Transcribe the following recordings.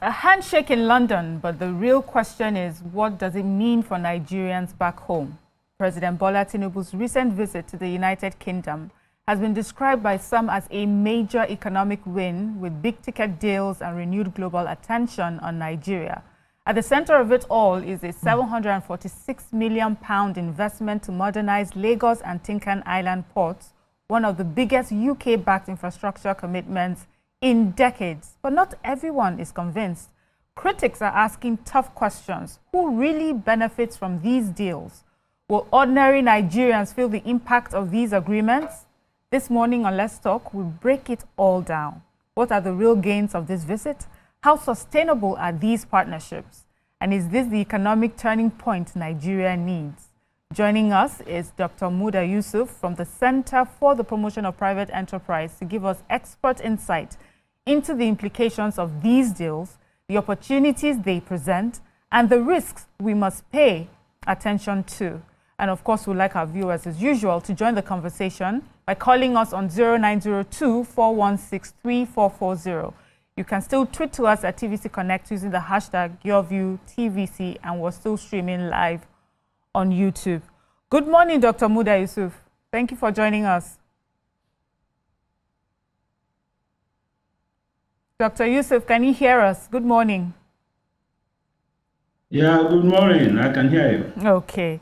A handshake in London, but the real question is, what does it mean for Nigerians back home? President Bola Tinubu's recent visit to the United Kingdom has been described by some as a major economic win, with big-ticket deals and renewed global attention on Nigeria. At the center of it all is a £746 million investment to modernize Lagos and Tinkan Island ports, one of the biggest UK-backed infrastructure commitments in decades. But not everyone is convinced. Critics are asking tough questions. Who really benefits from these deals? Will ordinary Nigerians feel the impact of these agreements? This morning on Let's Talk, we'll break it all down. What are the real gains of this visit? How sustainable are these partnerships? And is this the economic turning point Nigeria needs? Joining us is Dr. Muda Yusuf from the Center for the Promotion of Private Enterprise to give us expert insight into the implications of these deals, the opportunities they present, and the risks we must pay attention to. And of course, we'd like our viewers, as usual, to join the conversation by calling us on 0902-416-3440. You can still tweet to us at TVC Connect using the hashtag YourViewTVC, and we're still streaming live on YouTube. Good morning, Dr. Muda Yusuf. Thank you for joining us. Dr. Yusuf, can you hear us? Good morning. Yeah, good morning. I can hear you. Okay.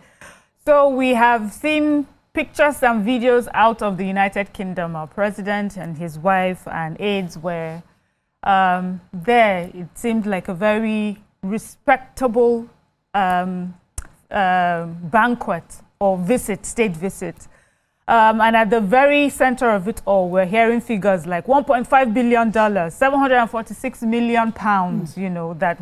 So we have seen pictures and videos out of the United Kingdom. Our president and his wife and aides were there. It seemed like a very respectable banquet or visit, state visit. And at the very center of it all, we're hearing figures like $1.5 billion, 746 million pounds, that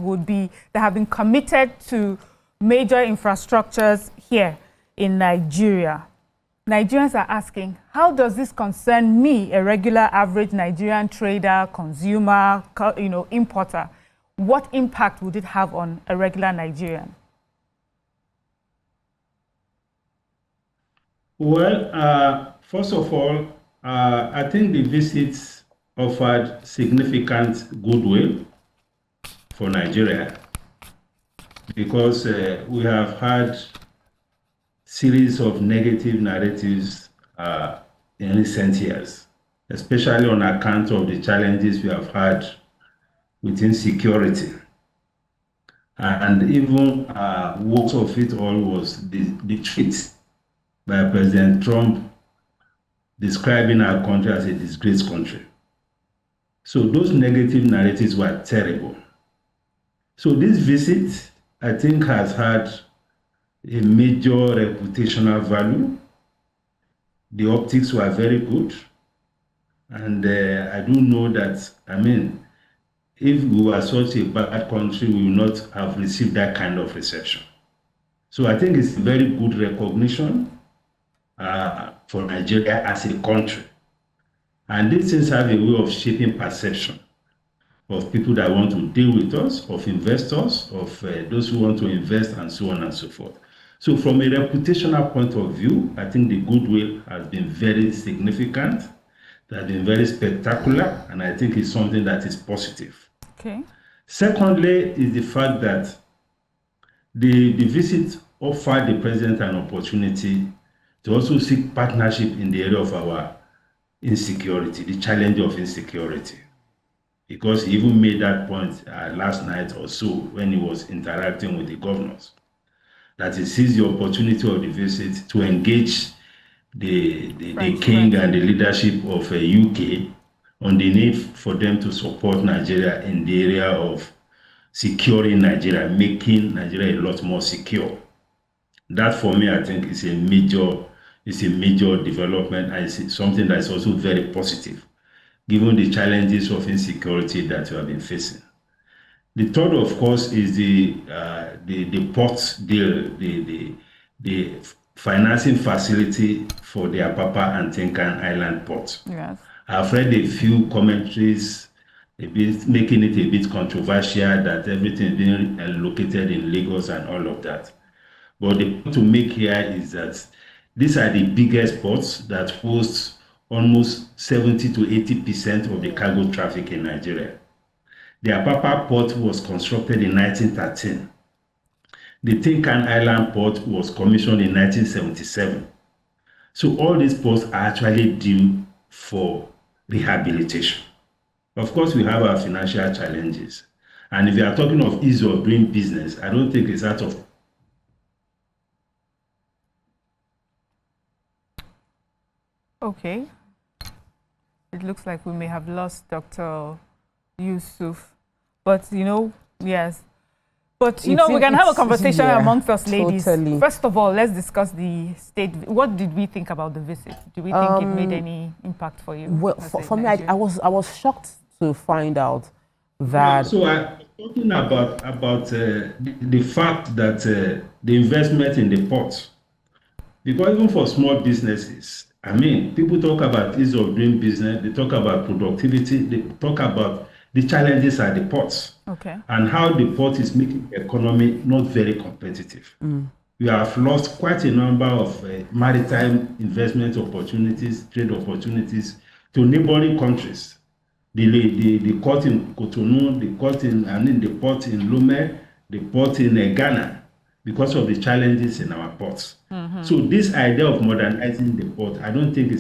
have been committed to major infrastructures here in Nigeria. Nigerians are asking, how does this concern me, a regular average Nigerian trader, consumer, importer? What impact would it have on a regular Nigerian? Well, first of all, I think the visits offered significant goodwill for Nigeria, because we have had series of negative narratives in recent years, especially on account of the challenges we have had with insecurity. And even worst of it all was the tweet by President Trump describing our country as a disgraced country. So those negative narratives were terrible. So this visit, I think, has had a major reputational value. The optics were very good. And I do know that, if we were such a bad country, we would not have received that kind of reception. So I think it's a very good recognition for Nigeria as a country. And these things have a way of shaping perception of people that want to deal with us, of investors, of those who want to invest, and so on and so forth. So from a reputational point of view, I think the goodwill has been very significant, it has been very spectacular, and I think it's something that is positive. Okay. Secondly, is the fact that the visit offered the president an opportunity to also seek partnership in the area of our insecurity, the challenge of insecurity. Because he even made that point last night or so when he was interacting with the governors, that he sees the opportunity of the visit to engage the king and the leadership of UK on the need for them to support Nigeria in the area of securing Nigeria, making Nigeria a lot more secure. That, for me, I think is a major development, and it's something that is also very positive, given the challenges of insecurity that we have been facing. The third, of course, is the port deal, the financing facility for the Apapa and Tinkan Island port. Yes. I've read a few commentaries making it a bit controversial that everything is being located in Lagos and all of that. But the point to make here is that these are the biggest ports that host almost 70 to 80% of the cargo traffic in Nigeria. The Apapa port was constructed in 1913. The Tinkan Island port was commissioned in 1977. So all these ports are actually due for rehabilitation. Of course, we have our financial challenges. And if you are talking of ease of doing business, I don't think it's out of. Okay. It looks like we may have lost Dr. Yusuf. But, yes. But, we can have a conversation amongst us ladies. Totally. First of all, let's discuss the state. What did we think about the visit? Do we think it made any impact for you? Well, for me, I was shocked to find out that. So I'm talking about the fact that the investment in the port, because even for small businesses, I mean, people talk about ease of doing business, they talk about productivity, they talk about the challenges at the ports, and how the port is making the economy not very competitive. We have lost quite a number of maritime investment opportunities, trade opportunities to neighboring countries. The port in Cotonou, the port in Lomé, the port in Ghana, because of the challenges in our ports. So this idea of modernizing the port, I don't think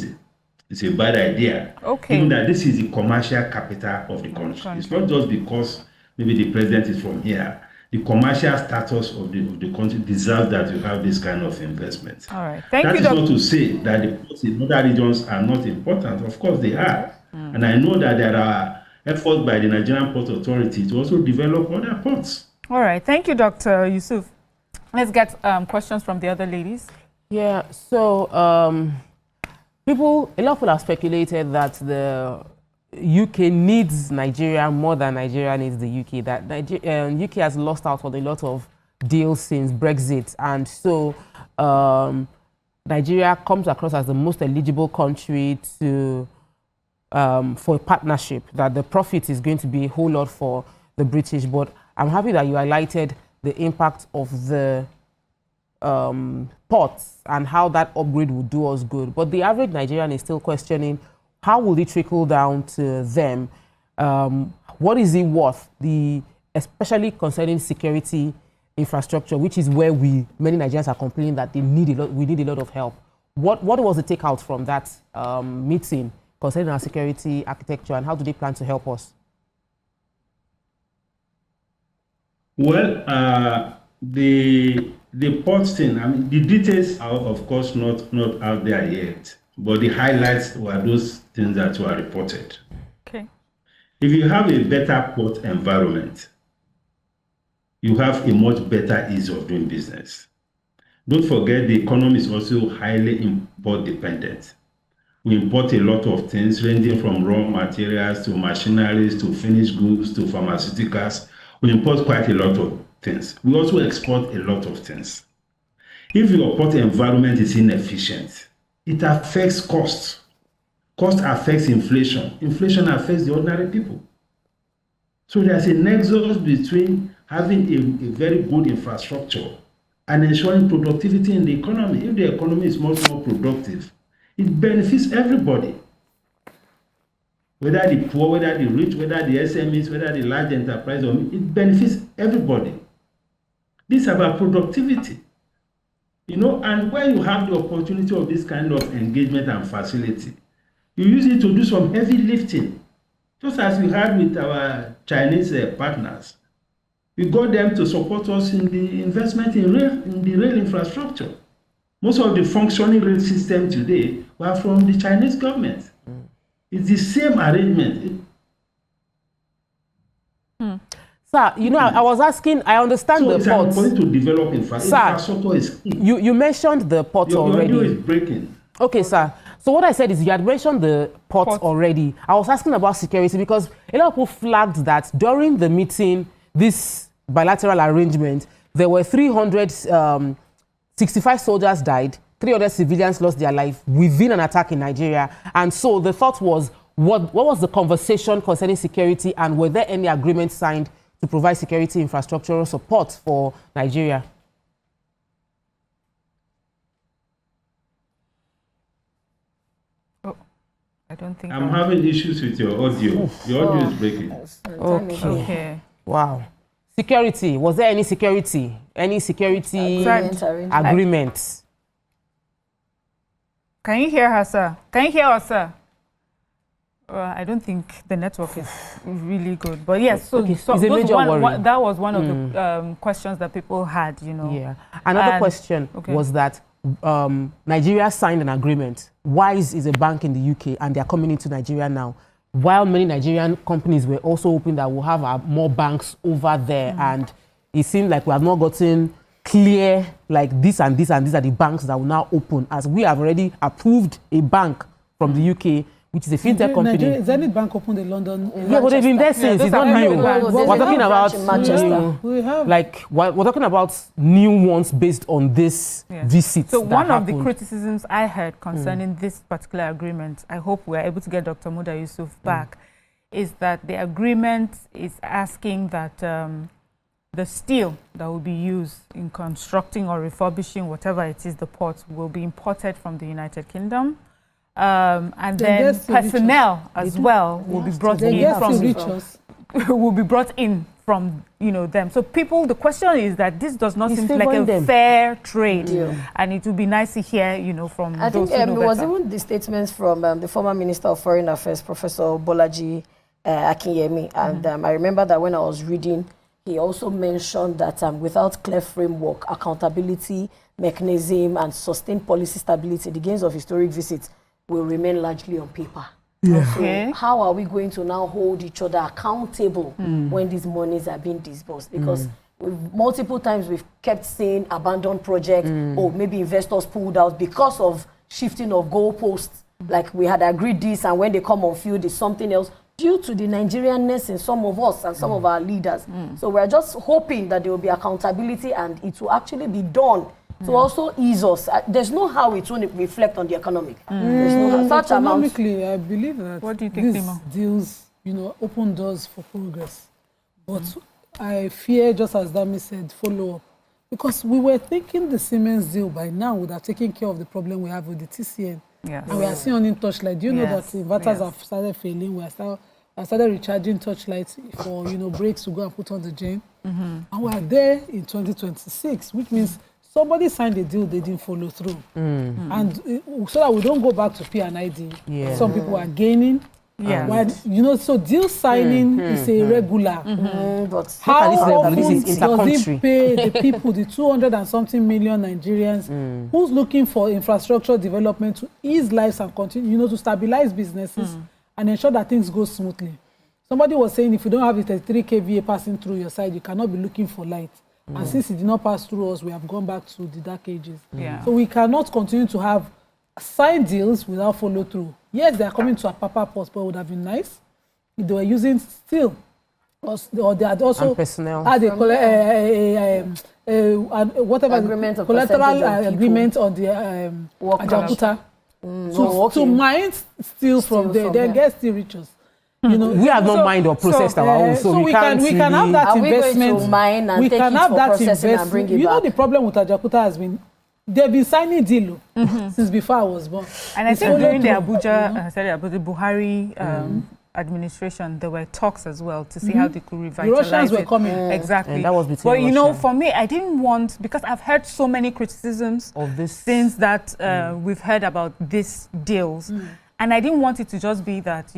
it's a bad idea. Given that this is the commercial capital of the country. It's not just because maybe the president is from here. The commercial status of the country deserves that you have this kind of investment. All right. Thank you. That is not to say that the ports in other regions are not important. Of course they are. And I know that there are efforts by the Nigerian Port Authority to also develop other ports. All right. Thank you, Dr. Yusuf. Let's get questions from the other ladies. Yeah, so a lot of people have speculated that the UK needs Nigeria more than Nigeria needs the UK, that UK has lost out on a lot of deals since Brexit. And so Nigeria comes across as the most eligible country to for a partnership, that the profit is going to be a whole lot for the British. But I'm happy that you highlighted the impact of the ports and how that upgrade would do us good. But the average Nigerian is still questioning, how will it trickle down to them? What is it worth? Especially concerning security infrastructure, which is where many Nigerians are complaining that we need a lot of help. What was the takeout from that meeting concerning our security architecture, and how do they plan to help us? Well, the port thing, I mean, the details are of course not out there yet, but the highlights were those things that were reported. Okay. If you have a better port environment, you have a much better ease of doing business. Don't forget, the economy is also highly import dependent. We import a lot of things, ranging from raw materials to machineries to finished goods to pharmaceuticals. We import quite a lot of things. We also export a lot of things. If your port environment is inefficient, it affects cost. Cost affects inflation. Inflation affects the ordinary people. So there's a nexus between having a very good infrastructure and ensuring productivity in the economy. If the economy is much more productive, it benefits everybody. Whether the poor, whether the rich, whether the SMEs, whether the large enterprise, it benefits everybody. This is about productivity. And when you have the opportunity of this kind of engagement and facility, you use it to do some heavy lifting. Just as we had with our Chinese partners. We got them to support us in the investment in the rail infrastructure. Most of the functioning rail system today were from the Chinese government. It's the same arrangement. Sir, I was asking, I understand the ports. So it's important to develop infrastructure is key. You mentioned the ports already. Your audio is breaking. Okay, sir. So what I said is you had mentioned the ports already. I was asking about security because a lot of people flagged that during the meeting, this bilateral arrangement, there were 365 soldiers died, 300 civilians lost their life within an attack in Nigeria. And so the thought was, what was the conversation concerning security, and were there any agreements signed to provide security infrastructural support for Nigeria? I don't think I'm having issues with your audio. Your audio is breaking. Okay. Wow. Security. Was there any security? Any security agreements? Can you hear her, sir? Can you hear us, sir? I don't think the network is really good. But yes, so, okay. so it's a major worry. that was one of the questions that people had, you know. Yeah. Another question was that Nigeria signed an agreement. Wise is a bank in the UK and they are coming into Nigeria now. While many Nigerian companies were also hoping that we'll have more banks over there, and it seemed like we have not gotten clear, like this and this and these are the banks that will now open, as we have already approved a bank from the UK, which is a fintech company. Is any bank opened in London? Yeah, but they've been there since. It's not new. We're talking about we're talking about new ones based on this visit. So one of the criticisms I heard concerning this particular agreement, I hope we are able to get Dr. Muda Yusuf back, is that the agreement is asking that the steel that will be used in constructing or refurbishing whatever it is, the port, will be imported from the United Kingdom. And then personnel as well will be brought in from them. So people, the question is that this does not seem like a fair trade, and it would be nice to hear from I those think who know it was better. even the statements from the former Minister of Foreign Affairs, Professor Bolaji Akinyemi, and I remember that when I was reading, he also mentioned that without clear framework, accountability mechanism, and sustained policy stability, the gains of historic visits will remain largely on paper. So how are we going to now hold each other accountable when these monies are being disbursed? Because multiple times we've kept saying abandoned projects, or maybe investors pulled out because of shifting of goalposts. Like we had agreed this, and when they come on field, it's something else, due to the Nigerianness in some of us and some of our leaders. So we're just hoping that there will be accountability and it will actually be done to also ease us. There's no how it won't reflect on the economic. There's no how. Economically, I believe that what do you think, these deals, open doors for progress. But I fear, just as Dami said, follow up. Because we were thinking the Siemens deal by now would have taken care of the problem we have with the TCN. And we are seeing on Touchlight. Do you know that inverters have started failing? We have started recharging Touchlights for brakes to go and put on the gen. And we are there in 2026, which means somebody signed a deal they didn't follow through. And so that we don't go back to P&ID. Some people are gaining. So deal signing is a regular. But how often does it pay the people, the 200 and something million Nigerians who's looking for infrastructure development to ease lives and continue, to stabilize businesses and ensure that things go smoothly? Somebody was saying if you don't have the 33 kVA passing through your side, you cannot be looking for light. And since it did not pass through us, we have gone back to the dark ages. So we cannot continue to have signed deals without follow through. Yes, they are coming to Apapa port, but it would have been nice if they were using steel, or they had also had whatever agreement of collateral agreement on the Ajakuta to mine steel from there, then get steel riches. We have not mined or processed our own, so we can have that investment. Are we going to mine and we take can it have for that processing and bring it back? The problem with Ajakuta has been they've been signing deal since before I was born. And I think during the the Buhari administration, there were talks as well to see how they could revitalize the Russians were coming. Exactly. And that was between But for me, I didn't want, because I've heard so many criticisms of this since that we've heard about these deals. And I didn't want it to just be that,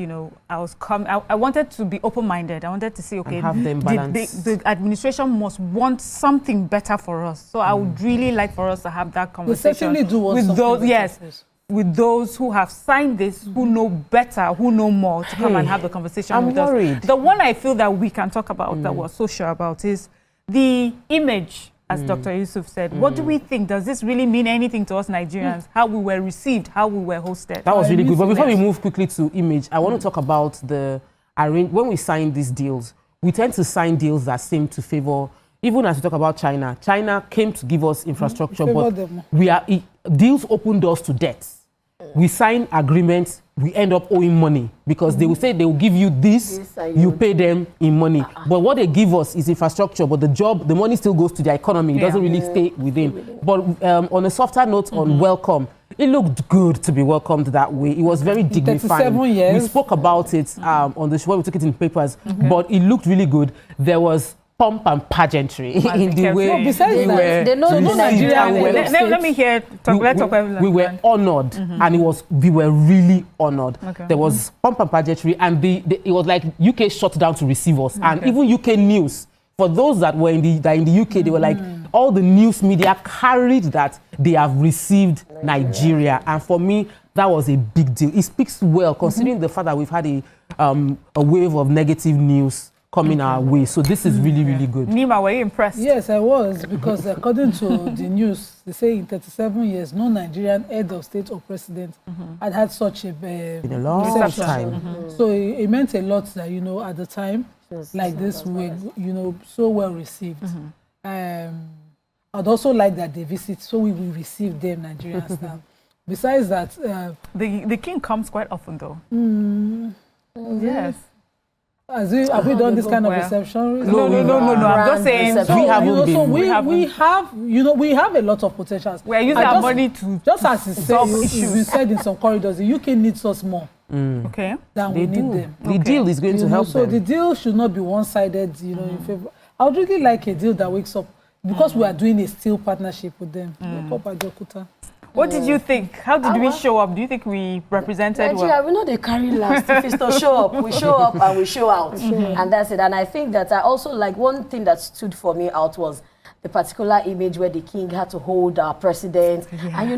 I wanted to be open-minded. I wanted to say, okay, the administration must want something better for us. So I would really like for us to have that conversation with those, with those who have signed this, who know better, who know more, to come and have the conversation with us. The one I feel that we can talk about, that we're so sure about, is the image. As Dr. Yusuf said, what do we think? Does this really mean anything to us Nigerians? How we were received, how we were hosted? That was really good. But before we move quickly to image, I want to talk about when we sign these deals, we tend to sign deals that seem to favor, even as we talk about China. China came to give us infrastructure, but deals open doors to debt. We sign agreements we end up owing money because they will say they will give you this, you pay them in money. But what they give us is infrastructure, but the money still goes to the economy. It doesn't really stay within. But on a softer note on welcome, it looked good to be welcomed that way. It was very dignified. 37 years. We spoke about it on the show, we took it in papers, but it looked really good. There was pomp and pageantry in the way let me hear. We were honored, and we were really honored. There was pomp and pageantry, and it was like UK shut down to receive us, and even UK news. For those that were in the UK, they were like, all the news media carried that they have received Nigeria, and for me, that was a big deal. It speaks well, considering the fact that we've had a wave of negative news coming our way. So this is really, really good. Nima, were you impressed? Yes, I was, because according to the news, they say in 37 years, no Nigerian head of state or president had such a in a long time. So it meant a lot that, at the time, like this, we were, so well received. I'd also like that they visit, so we will receive them, Nigerians now. Besides that, the king comes quite often, though. Yes. Have we done this kind of reception? No. I'm just saying we haven't been. We have a lot of potentials. We are using our money to just as it's been said in some corridors. The UK needs us more. Okay. Than we need them. The deal is going to help them. So the deal should not be one-sided. In favor. I would really like a deal that wakes up, because we are doing a steel partnership with them. What did you think? How did we show up? Do you think we represented Nigeria, well? we know they carry last. If it's to show up, we show up and we show out. And that's it. And I think that I also like one thing that stood for me out was the particular image where the king had to hold our president. And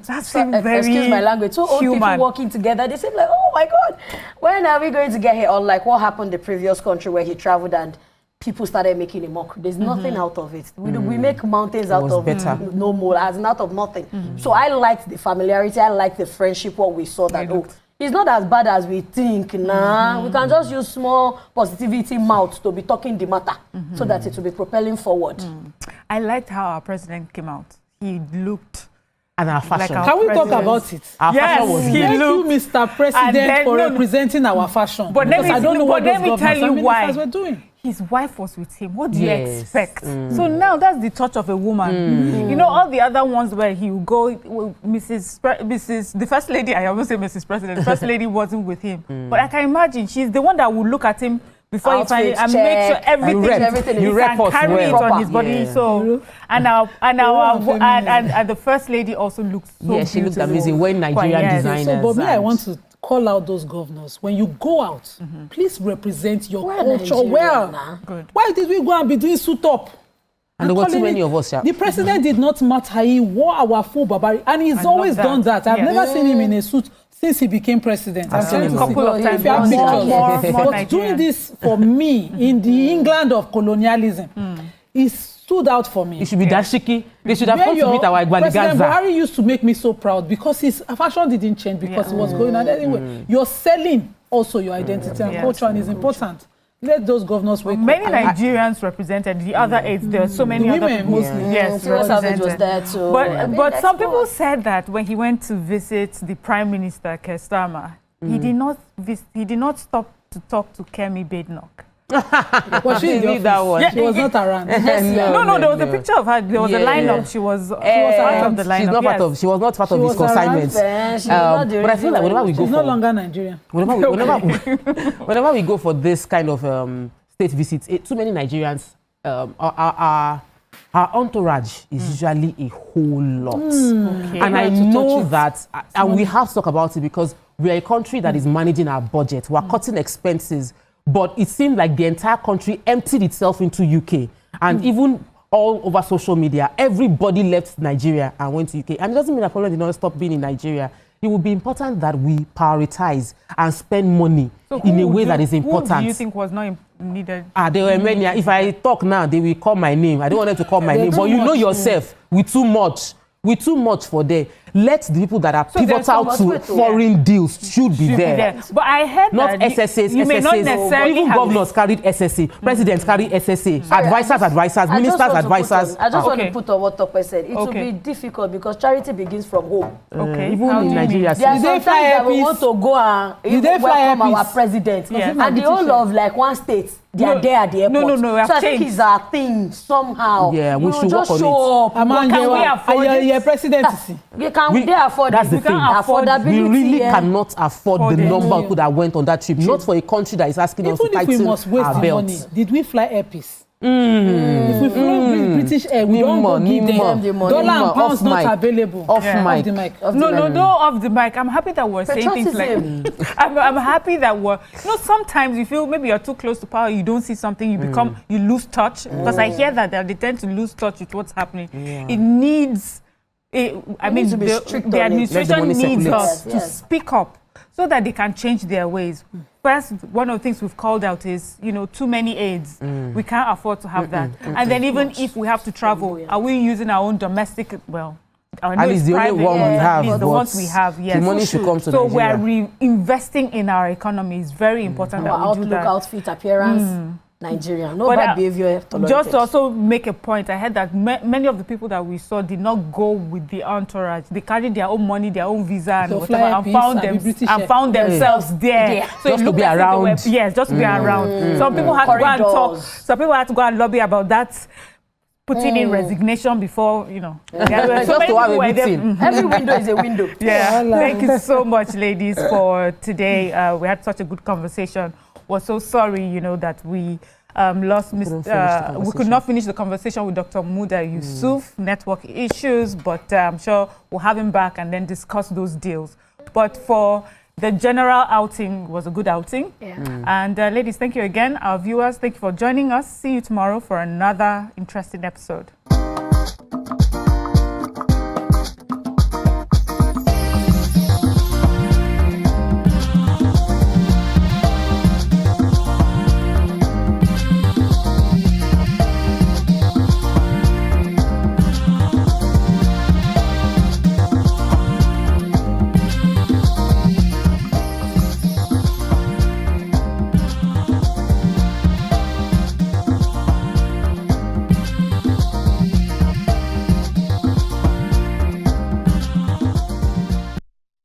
that's very excuse my language, so old people walking together, they seem like, oh my God, when are we going to get here? Unlike what happened in the previous country where he traveled and people started making a mockery. There's nothing out of it. We make mountains out of no more, as in out of nothing. So I liked the familiarity. I liked the friendship. What we saw that it's not as bad as we think. We can just use small positivity mouth to be talking the matter so that it will be propelling forward. I liked how our president came out. He looked. And our fashion. Can we talk about it? Our fashion was thank you, Mr. President, for representing our fashion. But I don't know what let me tell you why. Were doing. His wife was with him. What do you expect? So now that's the touch of a woman. All the other ones where he would go, the First Lady, I almost say Mrs. President, the First Lady wasn't with him. But I can imagine she's the one that would look at him before he finally and make sure everything you can carry it on his body. So and the First Lady also looks so she looked amazing when Nigerian designers. So, but me, I want to call out those governors. When you go out, please represent your culture well. Why did we go and be doing suit up? And there were too many of us. The president did not matter. He wore our full barbaric, and he's always done that. I've never seen him in a suit since he became president. I've seen him a couple of times. But doing this for me in the England of colonialism is stood out for me. It should be dashiki. They should have come to meet our Igbaligazza. President Buhari used to make me so proud because his fashion didn't change because he was going on anyway. You're selling also your identity and culture, and it's important. Let those governors wake up. Many Nigerians represented the other aides. There are so many other people. Yes, Savage was there too. But some people said that when he went to visit the Prime Minister Keir Starmer, he did not stop to talk to Kemi Badenoch. Was she in that one? She was not around. No, there was a picture of her. There was a lineup. She was part of the lineup. She was not part of his consignments. But I feel like whenever we go, she's no longer Nigerian. Whenever we go for this kind of state visits, too many Nigerians, our entourage is usually a whole lot. And I know that, and we have to talk about it because we are a country that is managing our budget. We are cutting expenses. But it seemed like the entire country emptied itself into UK. And even all over social media, everybody left Nigeria and went to UK. And it doesn't mean that Poland did not stop being in Nigeria. It would be important that we prioritize and spend money in a way that is important. Who do you think was not needed? There were many. If I talk now, they will call my name. I don't want them to call my name. But you know yourself, we're too much for them. Let the people that are So there's pivotal some- to foreign deals should be there. But I heard Not that SSAs, you may not SSAs. necessarily Even have governors carried SSA, presidents carry SSA, Sorry, advisors, ministers, advisors. I just want Okay. to put on what Tope said. It will Okay. be difficult because charity begins from home. Okay. Even How in do you Nigeria, mean? There are Did they sometimes fly that we airpiece? want to go and Did they fly welcome our airpiece? president. Yeah. And the whole of like one state, they are there at the airport. No, we have so I think changed. it's our thing somehow. Yeah, we will should just work on show up. Can we afford it? your presidency? They afford that's it. the We thing. can't afford Affordability, We really yeah. cannot afford the it. number of people that went on that trip. Not for a country that is asking us to Even if we tighten must waste our the belt. money, did we fly airpiece? If we fly British Air, we don't go give them the money. dollar and Off pounds not mic. available. Off Yeah. mic. Off the mic. No, off the mic. I'm happy that we're saying things like. I'm happy that we're. Sometimes you feel maybe you're too close to power. You don't see something. You lose touch. Because I hear that they tend to lose touch with what's happening. It needs. I mean, need to be strict on the it. administration Let the money needs circulate. us to Yes. speak up so that they can change their ways. First, one of the things we've called out is, too many aids. We can't afford to have that. And then even if we have to travel, are we using our own domestic, I know At least it's the only private, one we at have, least the but ones we have, yes. the money should come to So Nigeria. we're investing in our economy. It's very important Our that we do outlook, that. outfit, appearance, Nigerian. No But, bad behavior tolerated. Just to also make a point, I heard that many of the people that we saw did not go with the entourage. They carried their own money, their own visa, and So whatever, fly and peace found and be British Air. themselves there. Yeah. So it Just to looked be as if they around. yes, just to be around. Some people had to go and talk. Corridors. Some people had to go and lobby about that. Putting in resignation before, There were Just to have a meeting. Every window is a window. Yeah, thank you so much, ladies, for today. We had such a good conversation. We're so sorry, that we lost we could not finish the conversation with Dr. Muda Yusuf, network issues, but I'm sure we'll have him back and then discuss those deals. But for the general outing, was a good outing. Yeah. And ladies, thank you again. Our viewers, thank you for joining us. See you tomorrow for another interesting episode.